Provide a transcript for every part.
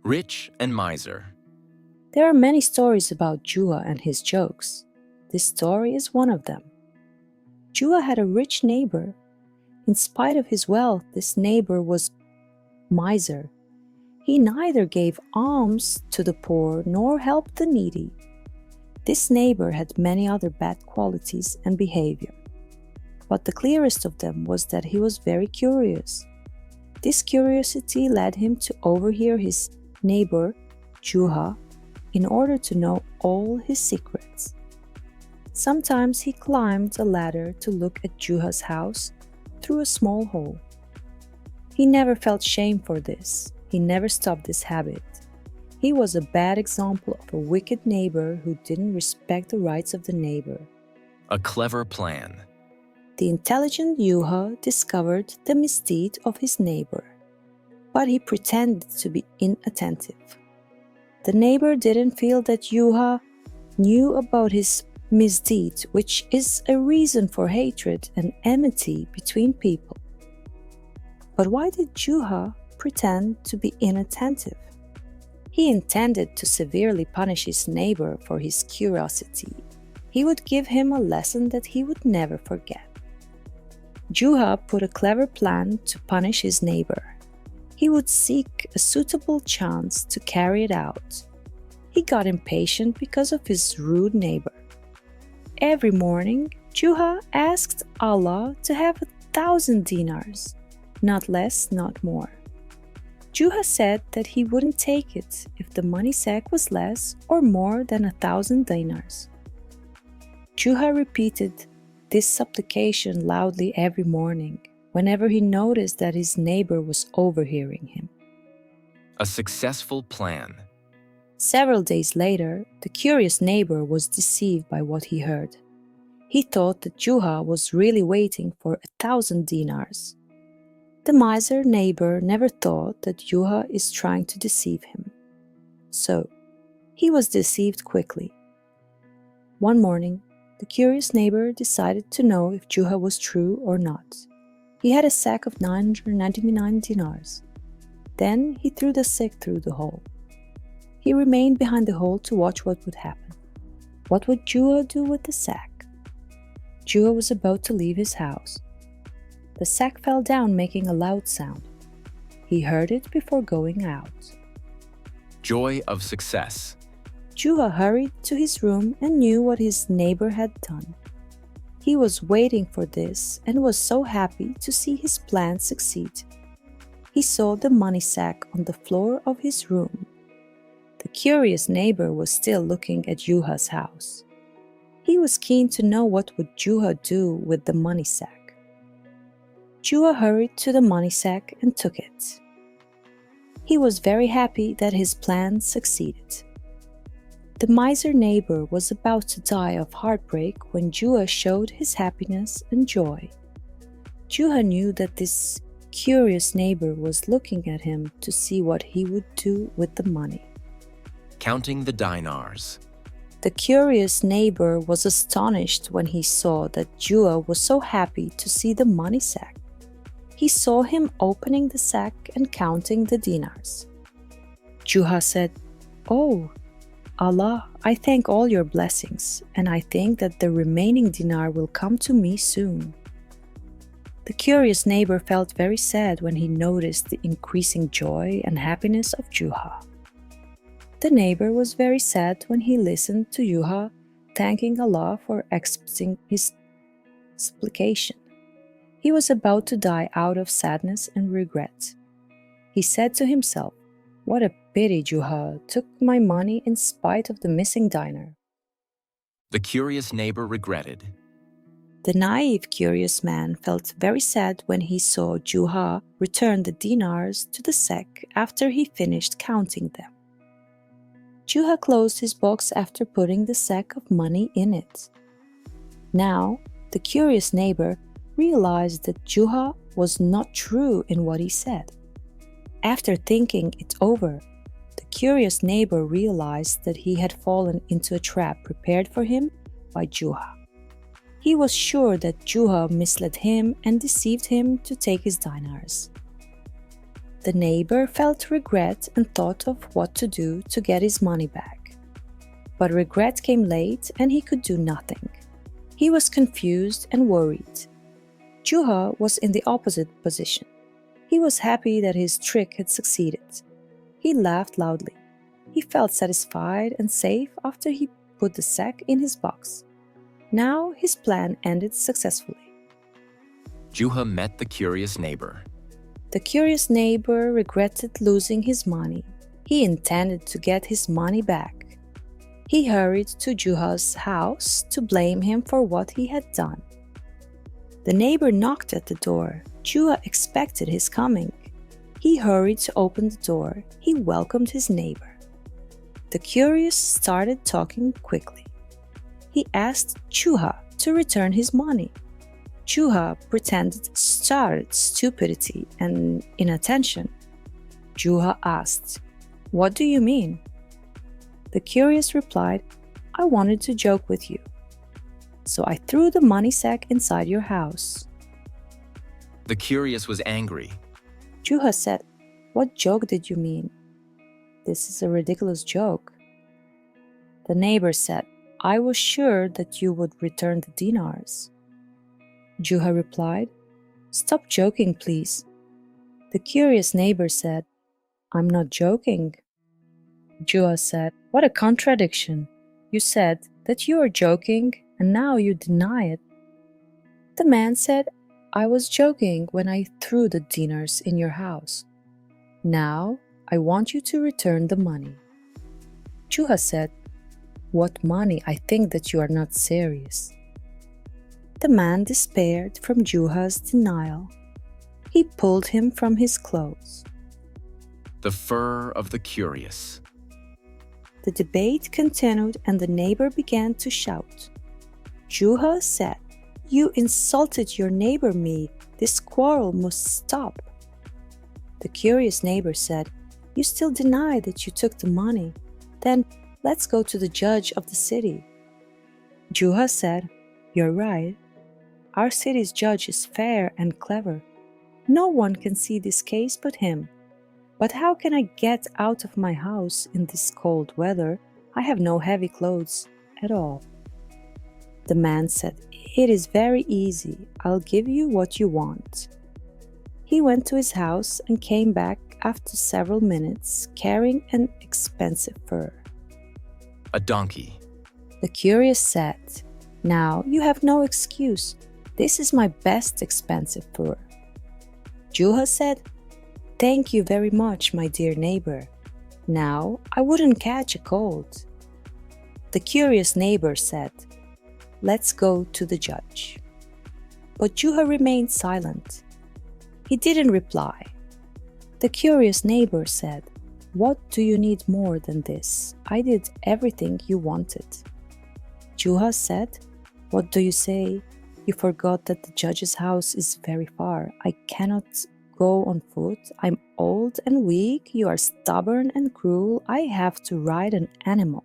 Rich and miser. There are many stories about Juha and his jokes. This story is one of them. Juha had a rich neighbor. In spite of his wealth, this neighbor was miser. He neither gave alms to the poor nor helped the needy. This neighbor had many other bad qualities and behavior, but the clearest of them was that he was very curious. This curiosity led him to overhear his neighbor, Juha, in order to know all his secrets. Sometimes he climbed a ladder to look at Juha's house through a small hole. He never felt shame for this. He never stopped this habit. He was a bad example of a wicked neighbor who didn't respect the rights of the neighbor. A clever plan. The intelligent Juha discovered the misdeed of his neighbor, but he pretended to be inattentive. The neighbor didn't feel that Juha knew about his misdeed, which is a reason for hatred and enmity between people. But why did Juha pretend to be inattentive? He intended to severely punish his neighbor for his curiosity. He would give him a lesson that he would never forget. Juha put a clever plan to punish his neighbor. He would seek a suitable chance to carry it out. He got impatient because of his rude neighbor. Every morning, Juha asked Allah to have 1,000 dinars, not less, not more. Juha said that he wouldn't take it if the money sack was less or more than 1,000 dinars. Juha repeated this supplication loudly every morning, whenever he noticed that his neighbor was overhearing him. A successful plan. Several days later, the curious neighbor was deceived by what he heard. He thought that Juha was really waiting for 1,000 dinars. The miser neighbor never thought that Juha is trying to deceive him. So, he was deceived quickly. One morning, the curious neighbor decided to know if Juha was true or not. He had a sack of 999 dinars. Then he threw the sack through the hole. He remained behind the hole to watch what would happen. What would Juha do with the sack? Juha was about to leave his house. The sack fell down, making a loud sound. He heard it before going out. Joy of success. Juha hurried to his room and knew what his neighbor had done. He was waiting for this and was so happy to see his plan succeed. He saw the money sack on the floor of his room. The curious neighbor was still looking at Juha's house. He was keen to know what would Juha do with the money sack. Juha hurried to the money sack and took it. He was very happy that his plan succeeded. The miser neighbor was about to die of heartbreak when Juha showed his happiness and joy. Juha knew that this curious neighbor was looking at him to see what he would do with the money. Counting the dinars. The curious neighbor was astonished when he saw that Juha was so happy to see the money sack. He saw him opening the sack and counting the dinars. Juha said, "Oh, Allah, I thank all your blessings, and I think that the remaining dinar will come to me soon." The curious neighbor felt very sad when he noticed the increasing joy and happiness of Juha. The neighbor was very sad when he listened to Juha thanking Allah for accepting his supplication. He was about to die out of sadness and regret. He said to himself, "What a pity Juha took my money in spite of the missing dinar." The curious neighbor regretted. The naive, curious man felt very sad when he saw Juha return the dinars to the sack after he finished counting them. Juha closed his box after putting the sack of money in it. Now, the curious neighbor realized that Juha was not true in what he said. After thinking it over, the curious neighbor realized that he had fallen into a trap prepared for him by Juha. He was sure that Juha misled him and deceived him to take his dinars. The neighbor felt regret and thought of what to do to get his money back. But regret came late and he could do nothing. He was confused and worried. Juha was in the opposite position. He was happy that his trick had succeeded. He laughed loudly. He felt satisfied and safe after he put the sack in his box. Now his plan ended successfully. Juha met the curious neighbor. The curious neighbor regretted losing his money. He intended to get his money back. He hurried to Juha's house to blame him for what he had done. The neighbor knocked at the door. Juha expected his coming. He hurried to open the door. He welcomed his neighbor. The curious started talking quickly. He asked Juha to return his money. Juha pretended startled stupidity and inattention. Juha asked, "What do you mean?" The curious replied, "I wanted to joke with you. So I threw the money sack inside your house." The curious was angry. Juha said, "What joke did you mean? This is a ridiculous joke." The neighbor said, "I was sure that you would return the dinars." Juha replied, "Stop joking, please." The curious neighbor said, "I'm not joking." Juha said, "What a contradiction. You said that you are joking and now you deny it." The man said, "I was joking when I threw the dinars in your house. Now I want you to return the money." Juha said, "What money? I think that you are not serious." The man despaired from Juha's denial. He pulled him from his clothes. The fur of the curious. The debate continued and the neighbor began to shout. Juha said, "You insulted your neighbor me. This quarrel must stop." The curious neighbor said, "You still deny that you took the money. Then let's go to the judge of the city." Juha said, "You're right. Our city's judge is fair and clever. No one can see this case but him. But how can I get out of my house in this cold weather? I have no heavy clothes at all." The man said, "It is very easy. I'll give you what you want." He went to his house and came back after several minutes carrying an expensive fur. A donkey. The curious said, "Now you have no excuse. This is my best expensive fur." Juha said, "Thank you very much, my dear neighbor. Now I wouldn't catch a cold." The curious neighbor said, "Let's go to the judge." But Juha remained silent. He didn't reply. The curious neighbor said, "What do you need more than this? I did everything you wanted." Juha said, "What do you say? You forgot that the judge's house is very far. I cannot go on foot. I'm old and weak. You are stubborn and cruel. I have to ride an animal."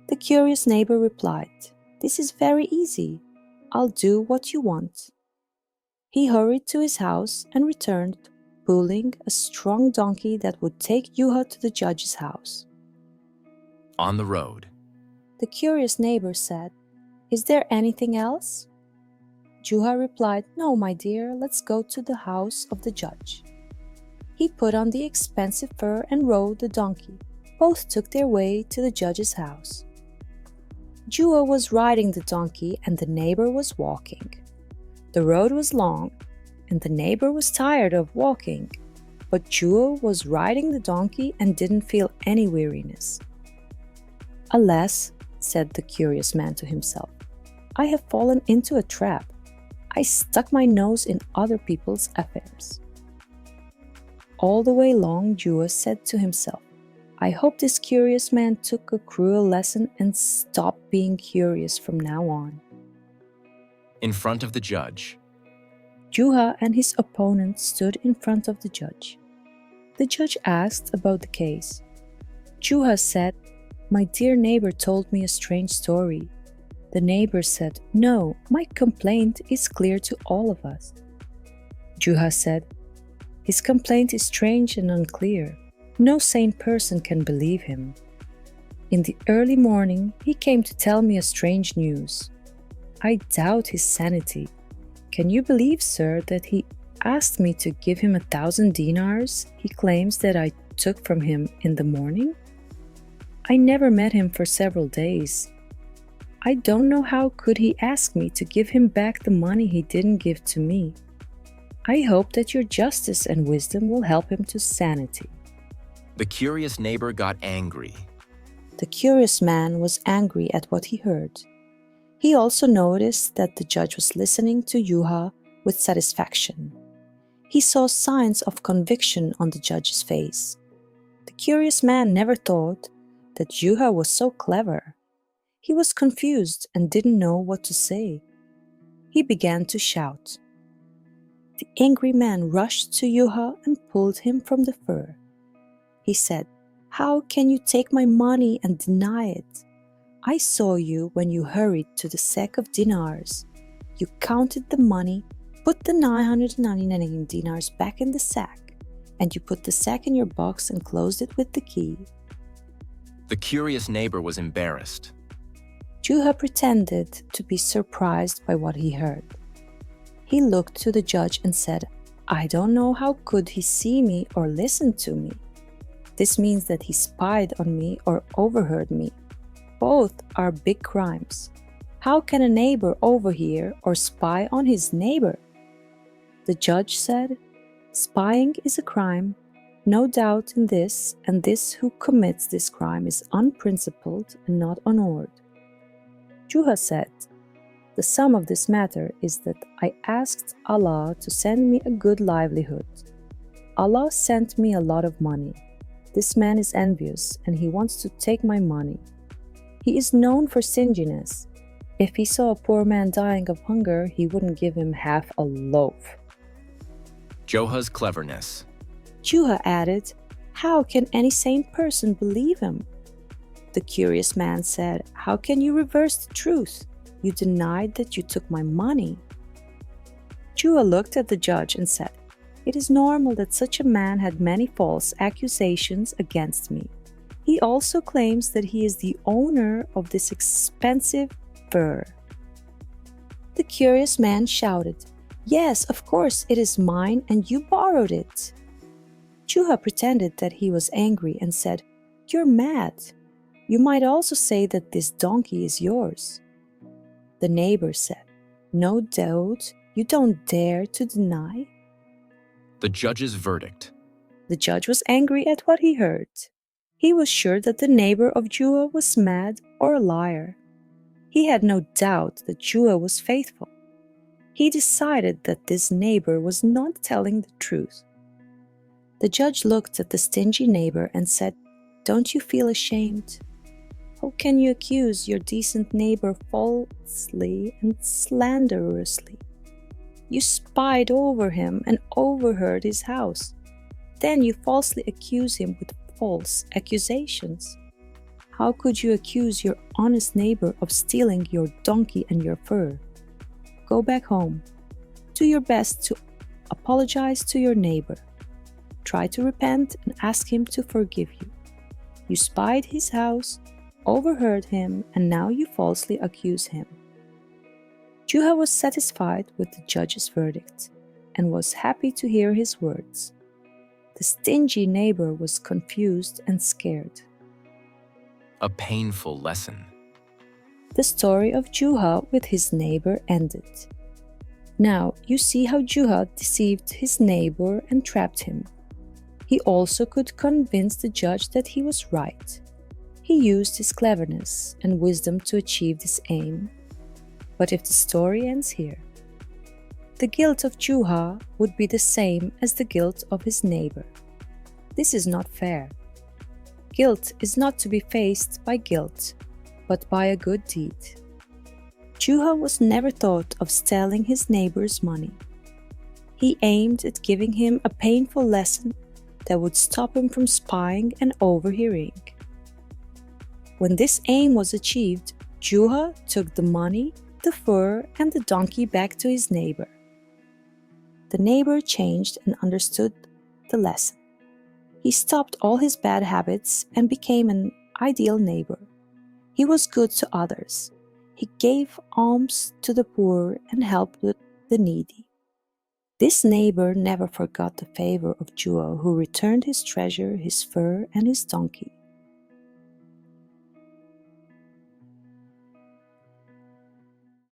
The curious neighbor replied, "This is very easy. I'll do what you want." He hurried to his house and returned, pulling a strong donkey that would take Juha to the judge's house. On the road. The curious neighbor said, "Is there anything else?" Juha replied, "No, my dear, let's go to the house of the judge." He put on the expensive fur and rode the donkey. Both took their way to the judge's house. Juha was riding the donkey and the neighbor was walking. The road was long and the neighbor was tired of walking, but Juha was riding the donkey and didn't feel any weariness. "Alas," said the curious man to himself, "I have fallen into a trap. I stuck my nose in other people's affairs." All the way long, Juha said to himself, "I hope this curious man took a cruel lesson and stopped being curious from now on." In front of the judge. Juha and his opponent stood in front of the judge. The judge asked about the case. Juha said, "My dear neighbor told me a strange story." The neighbor said, "No, my complaint is clear to all of us." Juha said, His complaint is strange and unclear. No sane person can believe him. In the early morning, he came to tell me a strange news. I doubt his sanity. Can you believe, sir, that he asked me to give him 1,000 dinars he claims that I took from him in the morning? I never met him for several days. I don't know how could he ask me to give him back the money he didn't give to me. I hope that your justice and wisdom will help him to sanity. The curious neighbor got angry. The curious man was angry at what he heard. He also noticed that the judge was listening to Juha with satisfaction. He saw signs of conviction on the judge's face. The curious man never thought that Juha was so clever. He was confused and didn't know what to say. He began to shout. The angry man rushed to Juha and pulled him from the fur. He said, "How can you take my money and deny it? I saw you when you hurried to the sack of dinars. You counted the money, put the 999 dinars back in the sack, and you put the sack in your box and closed it with the key." The curious neighbor was embarrassed. Juha pretended to be surprised by what he heard. He looked to the judge and said, "I don't know how could he see me or listen to me. This means that he spied on me or overheard me. Both are big crimes. How can a neighbor overhear or spy on his neighbor?" The judge said, "Spying is a crime. No doubt in this, and this who commits this crime is unprincipled and not honored." Juha said, "The sum of this matter is that I asked Allah to send me a good livelihood. Allah sent me a lot of money. This man is envious and he wants to take my money. He is known for stinginess. If he saw a poor man dying of hunger, he wouldn't give him half a loaf." Juha's cleverness. Juha added, "How can any sane person believe him?" The curious man said, "How can you reverse the truth? You denied that you took my money." Juha looked at the judge and said, "It is normal that such a man had many false accusations against me. He also claims that he is the owner of this expensive fur." The curious man shouted, "Yes, of course it is mine and you borrowed it." Juha pretended that he was angry and said, "You're mad. You might also say that this donkey is yours." The neighbor said, "No doubt you don't dare to deny." The judge's verdict. The judge was angry at what he heard. He was sure that the neighbor of Juha was mad or a liar. He had no doubt that Juha was faithful. He decided that this neighbor was not telling the truth. The judge looked at the stingy neighbor and said, "Don't you feel ashamed? How can you accuse your decent neighbor falsely and slanderously? You spied over him and overheard his house. Then you falsely accuse him with false accusations. How could you accuse your honest neighbor of stealing your donkey and your fur? Go back home. Do your best to apologize to your neighbor. Try to repent and ask him to forgive you. You spied his house, overheard him, and now you falsely accuse him." Juha was satisfied with the judge's verdict and was happy to hear his words. The stingy neighbor was confused and scared. A painful lesson. The story of Juha with his neighbor ended. Now you see how Juha deceived his neighbor and trapped him. He also could convince the judge that he was right. He used his cleverness and wisdom to achieve this aim. But if the story ends here, the guilt of Juha would be the same as the guilt of his neighbor. This is not fair. Guilt is not to be faced by guilt, but by a good deed. Juha was never thought of stealing his neighbor's money. He aimed at giving him a painful lesson that would stop him from spying and overhearing. When this aim was achieved, Juha took the money, the fur, and the donkey back to his neighbor. The neighbor changed and understood the lesson. He stopped all his bad habits and became an ideal neighbor. He was good to others. He gave alms to the poor and helped the needy. This neighbor never forgot the favor of Juha, who returned his treasure, his fur, and his donkey.